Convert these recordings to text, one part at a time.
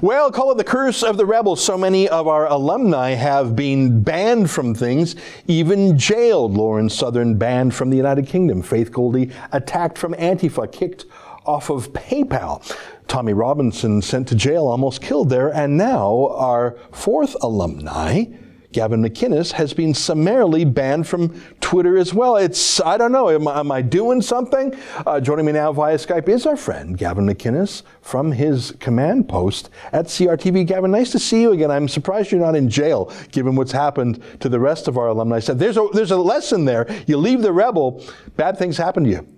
Well, call it the curse of the rebels. So many of our alumni have been banned from things, even jailed. Lauren Southern banned from the United Kingdom. Faith Goldie attacked from Antifa, kicked off of PayPal. Tommy Robinson sent to jail, almost killed there. And now our fourth alumni, Gavin McInnes, has been summarily banned from Twitter as well. I don't know, am I doing something? Joining me now via Skype is our friend, Gavin McInnes, from his command post at CRTV. Gavin, nice to see you again. I'm surprised you're not in jail, given what's happened to the rest of our alumni. So there's a lesson there. You leave the rebel, bad things happen to you.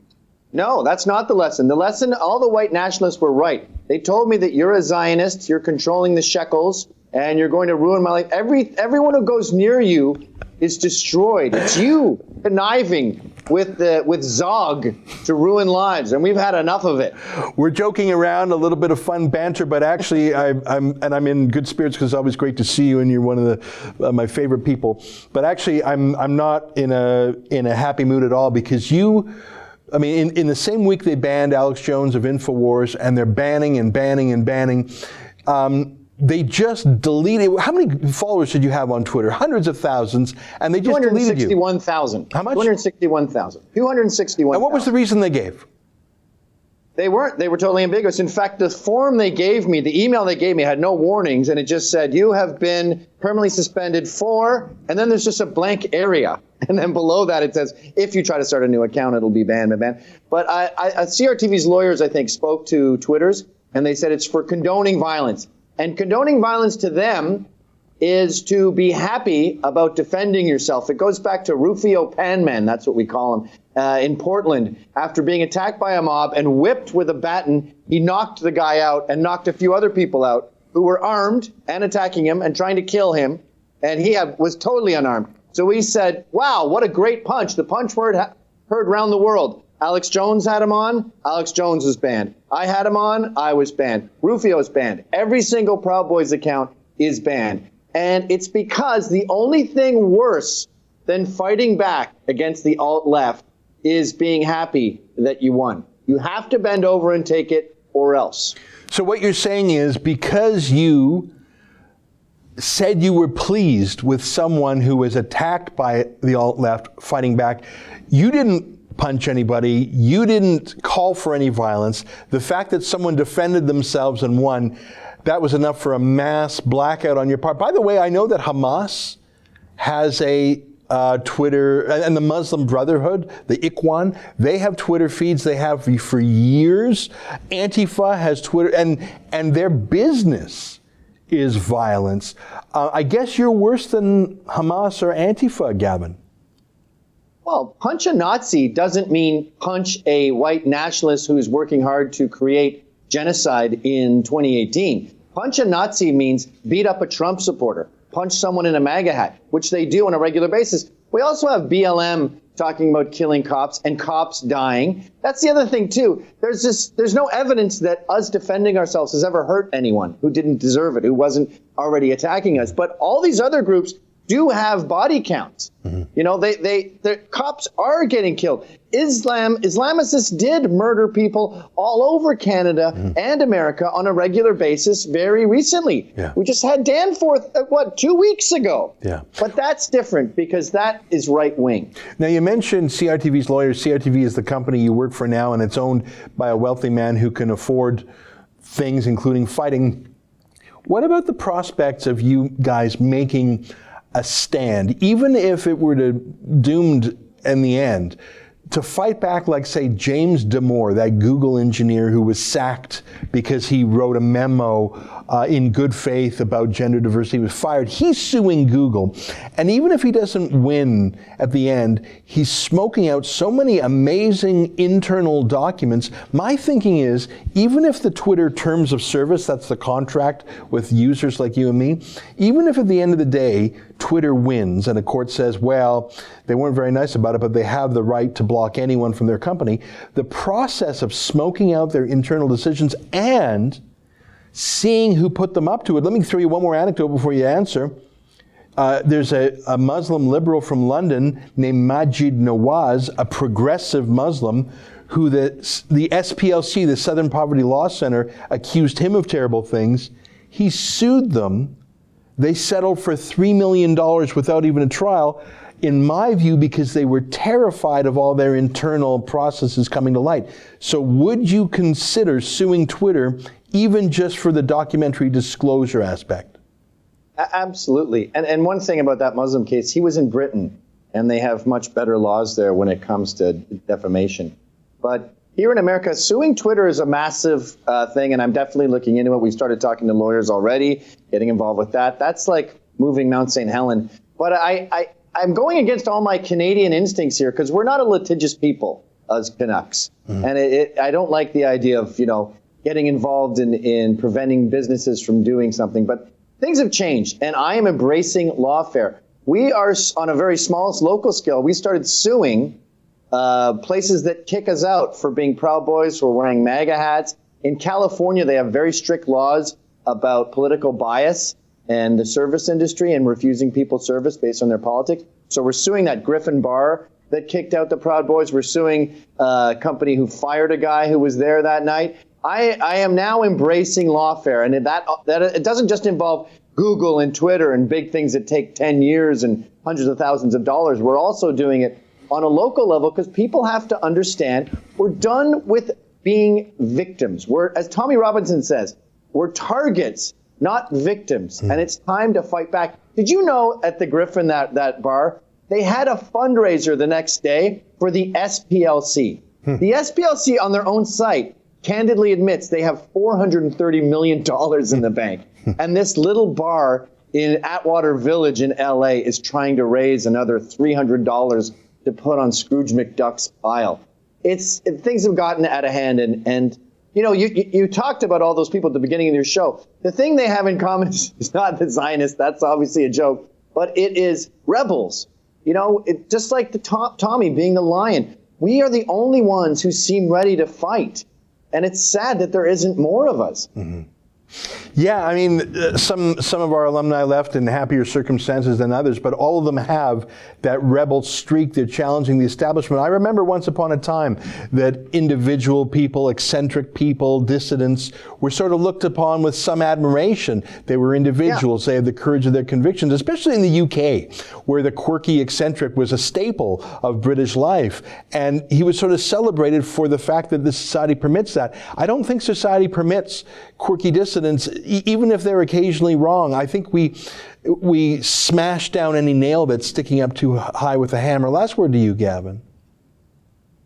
No, that's not the lesson. The lesson, all the white nationalists were right. They told me that you're a Zionist, you're controlling the shekels, and you're going to ruin my life. Everyone who goes near you is destroyed. It's you conniving with Zog to ruin lives, and we've had enough of it. We're joking around, a little bit of fun banter, but actually, I'm in good spirits because it's always great to see you, and you're one of my favorite people. But actually, I'm not in a happy mood at all because you. I mean, in the same week they banned Alex Jones of InfoWars, and they're banning and banning and banning. They just deleted. How many followers did you have on Twitter? Hundreds of thousands, and they just deleted you. 261,000. How much? 261,000. 261,000. And what was the reason they gave? They weren't. They were totally ambiguous. In fact, the form they gave me, the email they gave me had no warnings, and it just said, you have been permanently suspended for, and then there's just a blank area. And then below that it says, if you try to start a new account, it'll be banned. But CRTV's lawyers, I think, spoke to Twitter's, and they said it's for condoning violence. And condoning violence to them is to be happy about defending yourself. It goes back to Rufio Panman, that's what we call him, in Portland. After being attacked by a mob and whipped with a baton, he knocked the guy out and knocked a few other people out who were armed and attacking him and trying to kill him. And he was totally unarmed. So he said, wow, what a great punch. The punch word heard around the world. Alex Jones had him on. Alex Jones was banned. I had him on. I was banned. Rufio's banned. Every single Proud Boys account is banned. And it's because the only thing worse than fighting back against the alt-left is being happy that you won. You have to bend over and take it or else. So what you're saying is because you said you were pleased with someone who was attacked by the alt-left fighting back, you didn't punch anybody, you didn't call for any violence. The fact that someone defended themselves and won, that was enough for a mass blackout on your part. By the way, I know that Hamas has a Twitter, and the Muslim Brotherhood, the Ikhwan, they have Twitter feeds they have for years. Antifa has Twitter, and their business is violence. I guess you're worse than Hamas or Antifa, Gavin. Well, punch a Nazi doesn't mean punch a white nationalist who's working hard to create genocide in 2018. Punch a Nazi means beat up a Trump supporter, punch someone in a MAGA hat, which they do on a regular basis. We also have BLM talking about killing cops and cops dying. That's the other thing, too. There's no evidence that us defending ourselves has ever hurt anyone who didn't deserve it, who wasn't already attacking us. But all these other groups do have body counts. Mm-hmm. You know, the cops are getting killed. Islamicists did murder people all over Canada and America on a regular basis very recently. Yeah. We just had Danforth, 2 weeks ago? Yeah. But that's different because that is right wing. Now, you mentioned CRTV's lawyers. CRTV is the company you work for now, and it's owned by a wealthy man who can afford things, including fighting. What about the prospects of you guys making a stand, even if it were doomed in the end, to fight back like, say, James Damore, that Google engineer who was sacked because he wrote a memo in good faith about gender diversity, was fired. He's suing Google. And even if he doesn't win at the end, he's smoking out so many amazing internal documents. My thinking is, even if the Twitter terms of service, that's the contract with users like you and me, even if at the end of the day, Twitter wins and a court says, well, they weren't very nice about it, but they have the right to block anyone from their company, the process of smoking out their internal decisions and seeing who put them up to it. Let me throw you one more anecdote before you answer. There's a Muslim liberal from London named Majid Nawaz, a progressive Muslim, who the SPLC, the Southern Poverty Law Center, accused him of terrible things. He sued them. They settled for $3 million without even a trial, in my view, because they were terrified of all their internal processes coming to light. So would you consider suing Twitter even just for the documentary disclosure aspect? Absolutely. And one thing about that Muslim case, he was in Britain, and they have much better laws there when it comes to defamation. But here in America, suing Twitter is a massive thing, and I'm definitely looking into it. We started talking to lawyers already, getting involved with that. That's like moving Mount St. Helen. But I'm going against all my Canadian instincts here, because we're not a litigious people as Canucks. And I don't like the idea of, getting involved in preventing businesses from doing something. But things have changed, and I am embracing lawfare. We are on a very small local scale. We started suing places that kick us out for being Proud Boys, for wearing MAGA hats. In California, they have very strict laws about political bias and the service industry and refusing people service based on their politics. So we're suing that Griffin Bar that kicked out the Proud Boys. We're suing a company who fired a guy who was there that night. I am now embracing lawfare, and that it doesn't just involve Google and Twitter and big things that take 10 years and hundreds of thousands of dollars. We're also doing it on a local level, because people have to understand we're done with being victims. We're, as Tommy Robinson says, we're targets, not victims. And it's time to fight back. Did you know at the Griffin, that bar, they had a fundraiser the next day for the SPLC. The SPLC on their own site candidly admits they have $430 million in the bank. And this little bar in Atwater Village in LA is trying to raise another $300 to put on Scrooge McDuck's pile. Things have gotten out of hand, and you talked about all those people at the beginning of your show. The thing they have in common is not the Zionists. That's obviously a joke, but it is rebels. Just like the Tommy being the lion. We are the only ones who seem ready to fight, and it's sad that there isn't more of us. Yeah, I mean, some of our alumni left in happier circumstances than others, but all of them have that rebel streak. They're challenging the establishment. I remember once upon a time that individual people, eccentric people, dissidents were sort of looked upon with some admiration. They were individuals. They had the courage of their convictions, especially in the UK, where the quirky eccentric was a staple of British life. And he was sort of celebrated for the fact that the society permits that. I don't think society permits quirky dissidents, even if they're occasionally wrong. I think we smash down any nail that's sticking up too high with a hammer. Last word to you, Gavin.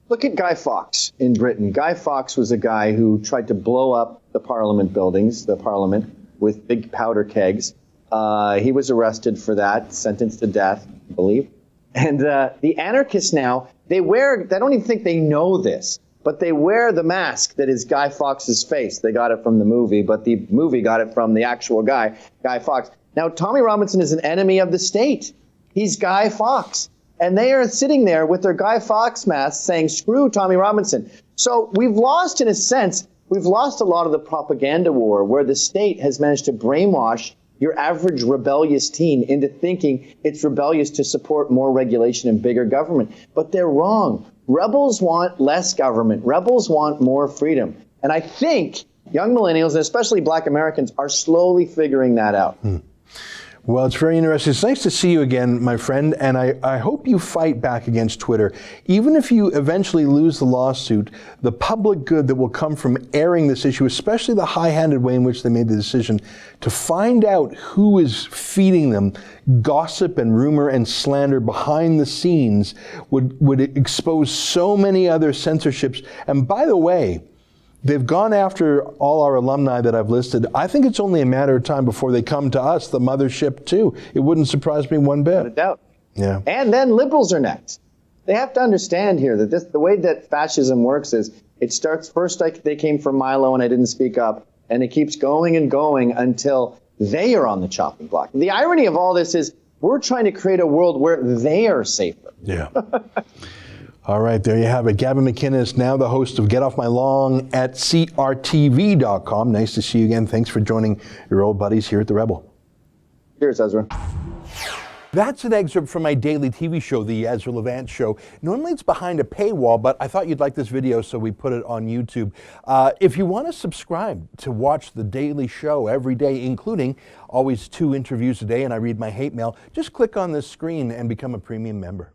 Look at Guy Fawkes in Britain. Guy Fawkes was a guy who tried to blow up the Parliament buildings, the Parliament, with big powder kegs. He was arrested for that, sentenced to death, I believe. And the anarchists now, I don't even think they know this, but they wear the mask that is Guy Fawkes' face. They got it from the movie, but the movie got it from the actual guy, Guy Fawkes. Now, Tommy Robinson is an enemy of the state. He's Guy Fawkes. And they are sitting there with their Guy Fawkes masks saying, screw Tommy Robinson. So we've lost, in a sense, a lot of the propaganda war, where the state has managed to brainwash your average rebellious teen into thinking it's rebellious to support more regulation and bigger government. But they're wrong. Rebels want less government. Rebels want more freedom. And I think young millennials, and especially Black Americans, are slowly figuring that out. Well, it's very interesting. It's nice to see you again, my friend, and I hope you fight back against Twitter. Even if you eventually lose the lawsuit, the public good that will come from airing this issue, especially the high-handed way in which they made the decision, to find out who is feeding them gossip and rumor and slander behind the scenes would expose so many other censorships. And by the way, they've gone after all our alumni that I've listed. I think it's only a matter of time before they come to us, the mothership, too. It wouldn't surprise me one bit. Without a doubt. Yeah. And then liberals are next. They have to understand here that the way that fascism works is it starts first like they came from Milo and I didn't speak up, and it keeps going and going until they are on the chopping block. The irony of all this is we're trying to create a world where they are safer. Yeah. All right, there you have it. Gavin McInnes, now the host of Get Off My Lawn at CRTV.com. Nice to see you again. Thanks for joining your old buddies here at The Rebel. Cheers, Ezra. That's an excerpt from my daily TV show, The Ezra Levant Show. Normally it's behind a paywall, but I thought you'd like this video, so we put it on YouTube. If you want to subscribe to watch The Daily Show every day, including always 2 interviews a day, and I read my hate mail, just click on this screen and become a premium member.